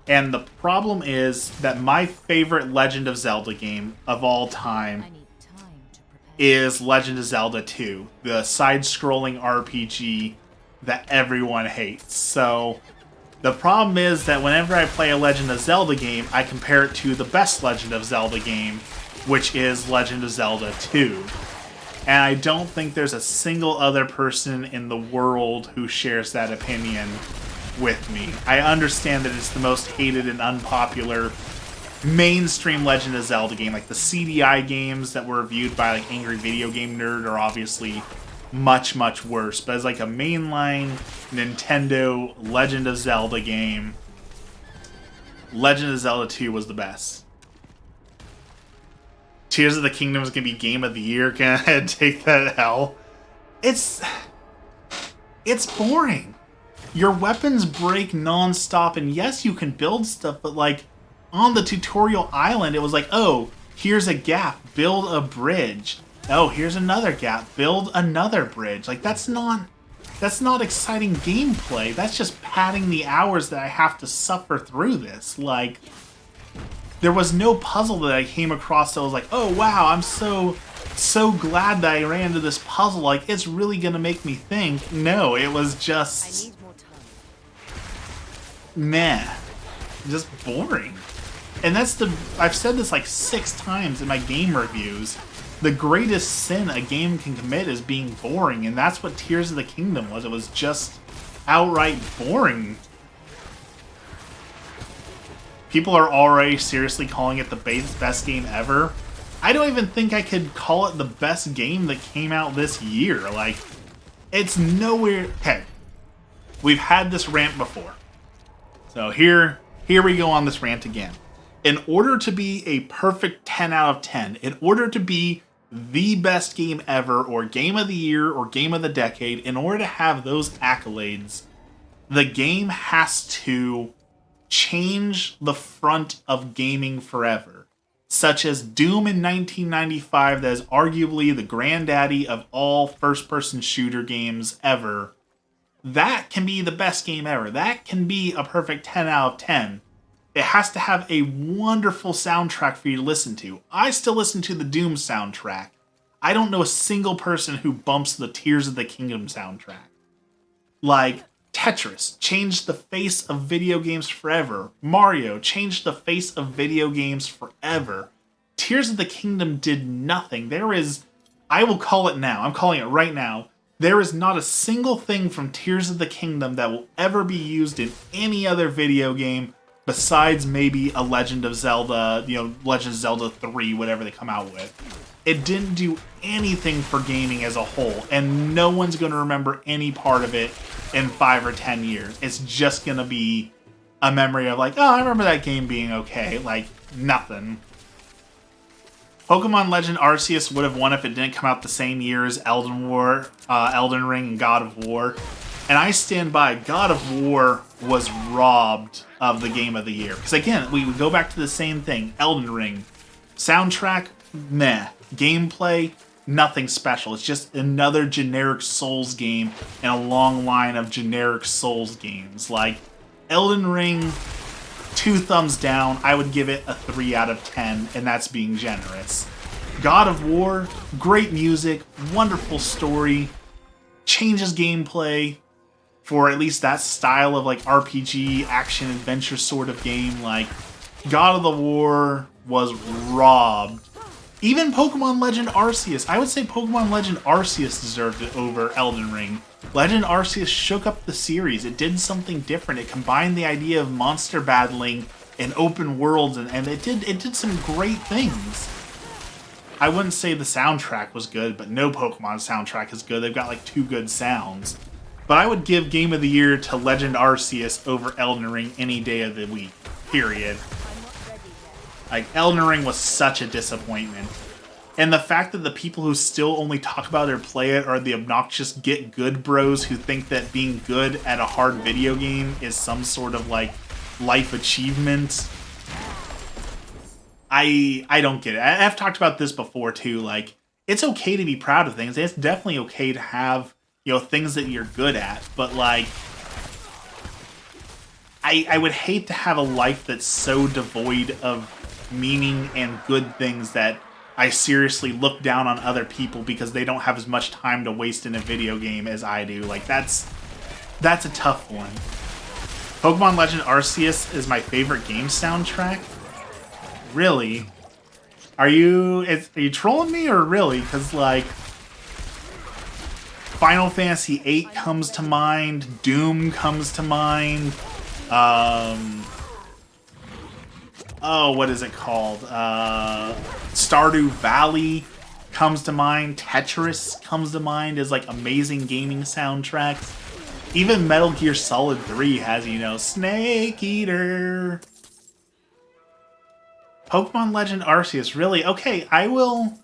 And the problem is that my favorite Legend of Zelda game of all time is Legend of Zelda 2, the side-scrolling RPG that everyone hates. So the problem is that whenever I play a Legend of Zelda game, I compare it to the best Legend of Zelda game, which is Legend of Zelda 2. And I don't think there's a single other person in the world who shares that opinion with me. I understand that it's the most hated and unpopular mainstream Legend of Zelda game. Like, the CDI games that were reviewed by, like, Angry Video Game Nerd are obviously much, much worse. But as, like, a mainline Nintendo Legend of Zelda game, Legend of Zelda 2 was the best. Tears of the Kingdom is going to be Game of the Year. Can I take that L? It's boring. Your weapons break non-stop, and yes, you can build stuff, but, like, on the tutorial island, it was like, oh, here's a gap, build a bridge. Oh, here's another gap, build another bridge. Like, that's not exciting gameplay. That's just padding the hours that I have to suffer through this. Like, there was no puzzle that I came across that was like, oh, wow, I'm so so glad that I ran into this puzzle. Like, it's really gonna make me think. No, it was I just need more time. meh. Just boring. And I've said this like 6 times in my game reviews. The greatest sin a game can commit is being boring, and that's what Tears of the Kingdom was. It was just outright boring. People are already seriously calling it the best game ever. I don't even think I could call it the best game that came out this year. Like, it's nowhere... Okay, we've had this rant before. So here we go on this rant again. In order to be a perfect 10 out of 10, in order to be the best game ever, or game of the year, or game of the decade, in order to have those accolades, the game has to change the front of gaming forever. Such as Doom in 1995, that is arguably the granddaddy of all first-person shooter games ever. That can be the best game ever. That can be a perfect 10 out of 10. It has to have a wonderful soundtrack for you to listen to. I still listen to the Doom soundtrack. I don't know a single person who bumps the Tears of the Kingdom soundtrack. Like, Tetris changed the face of video games forever. Mario changed the face of video games forever. Tears of the Kingdom did nothing. I will call it now. I'm calling it right now. There is not a single thing from Tears of the Kingdom that will ever be used in any other video game besides maybe a Legend of Zelda, Legend of Zelda 3, whatever they come out with. It didn't do anything for gaming as a whole, and no one's going to remember any part of it in 5 or 10 years. It's just going to be a memory of like, oh, I remember that game being okay. Like, nothing. Pokemon Legend Arceus would have won if it didn't come out the same year as Elden Ring, and God of War. And I stand by, God of War was robbed of the Game of the Year. Because again, we go back to the same thing. Elden Ring. Soundtrack, meh. Gameplay, nothing special. It's just another generic Souls game in a long line of generic Souls games. Like, Elden Ring, 2 thumbs down. I would give it a 3 out of 10, and that's being generous. God of War, great music, wonderful story, changes gameplay for at least that style of like RPG, action, adventure sort of game. Like, God of the War was robbed. Even Pokemon Legend Arceus. I would say Pokemon Legend Arceus deserved it over Elden Ring. Legend Arceus shook up the series. It did something different. It combined the idea of monster battling and open worlds, and it did some great things. I wouldn't say the soundtrack was good, but no Pokemon soundtrack is good. They've got like 2 good sounds. But I would give Game of the Year to Legend Arceus over Elden Ring any day of the week. Period. Like, Elden Ring was such a disappointment. And the fact that the people who still only talk about it or play it are the obnoxious get good bros who think that being good at a hard video game is some sort of like life achievement. I don't get it. I've talked about this before too. Like, it's okay to be proud of things. It's definitely okay to have, things that you're good at. But like, I would hate to have a life that's so devoid of meaning and good things that I seriously look down on other people because they don't have as much time to waste in a video game as I do. Like, that's a tough one. Pokemon Legend Arceus is my favorite game soundtrack. Really? Are you trolling me or really? Because like, Final Fantasy VIII comes to mind, Doom comes to mind. What is it called? Stardew Valley comes to mind. Tetris comes to mind as like amazing gaming soundtracks. Even Metal Gear Solid 3 has, Snake Eater. Pokemon Legend Arceus, really? Okay, I will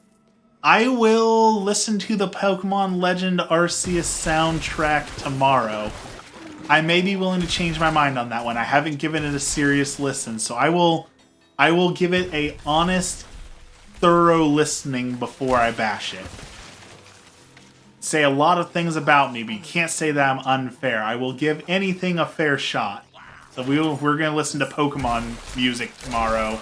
listen to the Pokemon Legend Arceus soundtrack tomorrow. I may be willing to change my mind on that one. I haven't given it a serious listen, so I will give it a honest, thorough listening before I bash it. Say a lot of things about me, but you can't say that I'm unfair. I will give anything a fair shot. So we're going to listen to Pokemon music tomorrow.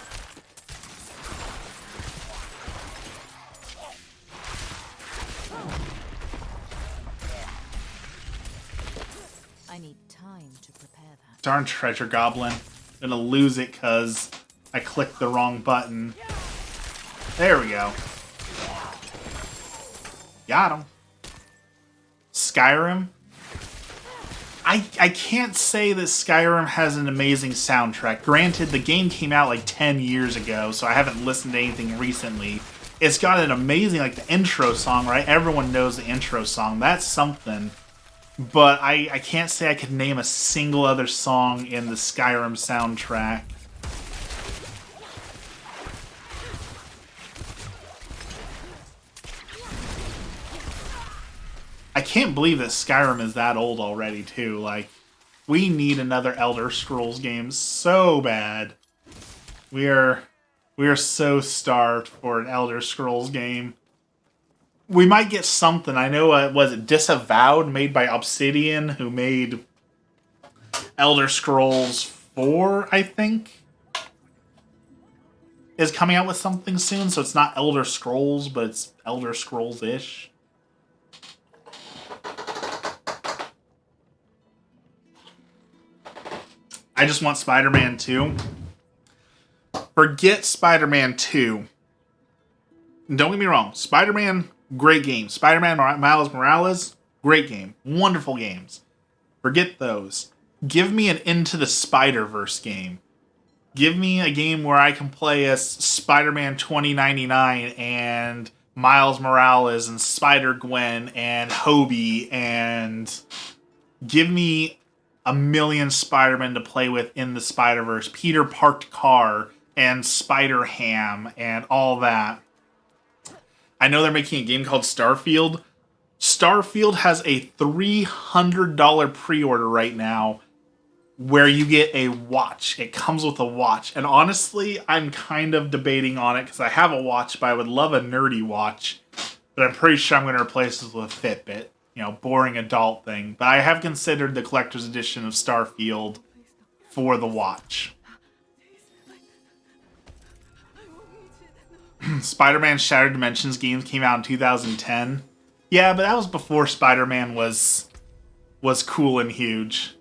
Darn treasure goblin. I'm gonna lose it because I clicked the wrong button. There we go. Got him. Skyrim. I can't say that Skyrim has an amazing soundtrack. Granted, the game came out like 10 years ago, so I haven't listened to anything recently. It's got an amazing, like, the intro song, right? Everyone knows the intro song. That's something. But I can't say I could name a single other song in the Skyrim soundtrack. I can't believe that Skyrim is that old already, too. Like, we need another Elder Scrolls game so bad. We are so starved for an Elder Scrolls game. We might get something. I know, was it Disavowed, made by Obsidian, who made Elder Scrolls 4, I think, is coming out with something soon. So it's not Elder Scrolls, but it's Elder Scrolls-ish. I just want Spider-Man 2. Forget Spider-Man 2. Don't get me wrong. Spider-Man, great game. Spider-Man Miles Morales, great game. Wonderful games. Forget those. Give me an Into the Spider-Verse game. Give me a game where I can play as Spider-Man 2099 and Miles Morales and Spider-Gwen and Hobie, and give me a million Spider-Men to play with in the Spider-Verse. Peter Parked Car and Spider-Ham and all that. I know they're making a game called Starfield. Starfield has a $300 pre-order right now where you get a watch. It comes with a watch. And honestly, I'm kind of debating on it because I have a watch, but I would love a nerdy watch. But I'm pretty sure I'm going to replace this with a Fitbit. You know, boring adult thing. But I have considered the collector's edition of Starfield for the watch. Spider-Man Shattered Dimensions games came out in 2010. Yeah, but that was before Spider-Man was cool and huge.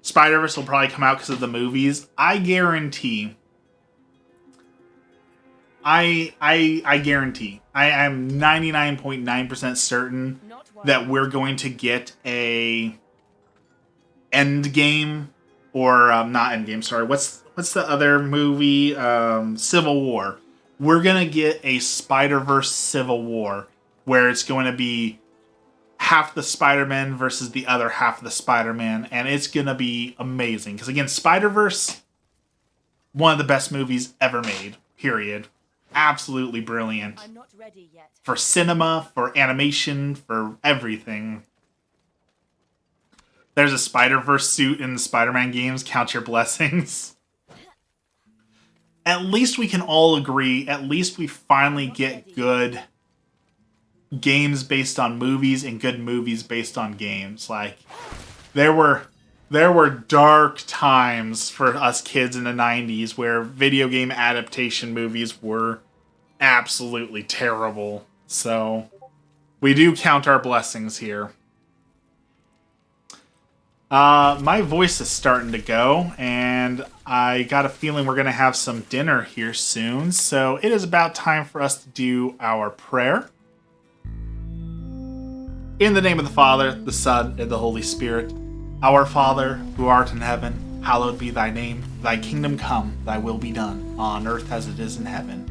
Spider-Verse will probably come out because of the movies. I guarantee. I guarantee. I'm 99.9% certain that we're going to get a Endgame, or not Endgame, sorry. What's the other movie? Civil War. We're going to get a Spider-Verse Civil War where it's going to be half the Spider-Man versus the other half of the Spider-Man, and it's going to be amazing. Because again, Spider-Verse, one of the best movies ever made, period. Absolutely brilliant. I'm not ready yet. For cinema, for animation, for everything. There's a Spider-Verse suit in the Spider-Man games. Count your blessings. At least we can all agree, at least we finally get good games based on movies and good movies based on games. Like, there were dark times for us kids in the 90s where video game adaptation movies were absolutely terrible. So, we do count our blessings here. My voice is starting to go, and I got a feeling we're going to have some dinner here soon. So, it is about time for us to do our prayer. In the name of the Father, the Son, and the Holy Spirit. Our Father, who art in heaven, hallowed be thy name. Thy kingdom come, thy will be done, on earth as it is in heaven.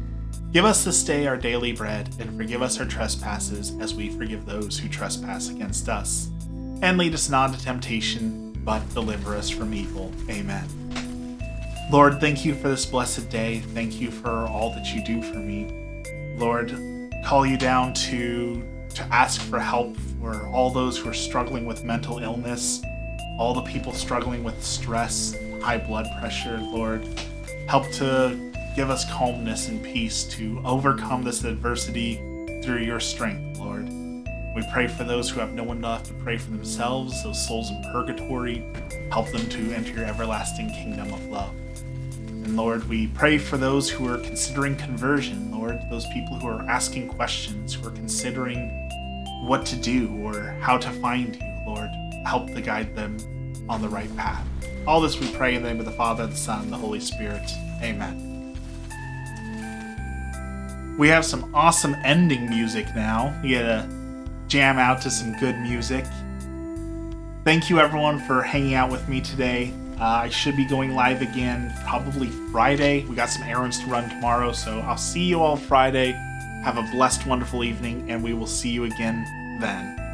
Give us this day our daily bread, and forgive us our trespasses, as we forgive those who trespass against us. And lead us not into temptation, but deliver us from evil. Amen. Lord, thank you for this blessed day. Thank you for all that you do for me. Lord, call you down to ask for help for all those who are struggling with mental illness, all the people struggling with stress, high blood pressure. Lord, help to give us calmness and peace to overcome this adversity through your strength, Lord. We pray for those who have no one left to pray for themselves, those souls in purgatory. Help them to enter your everlasting kingdom of love. And Lord, we pray for those who are considering conversion, Lord, those people who are asking questions, who are considering what to do or how to find you, Lord. Help to guide them on the right path. All this we pray in the name of the Father, the Son, and the Holy Spirit. Amen. We have some awesome ending music now. You gotta jam out to some good music. Thank you everyone for hanging out with me today. I should be going live again probably Friday. We got some errands to run tomorrow, so I'll see you all Friday. Have a blessed, wonderful evening, and we will see you again then.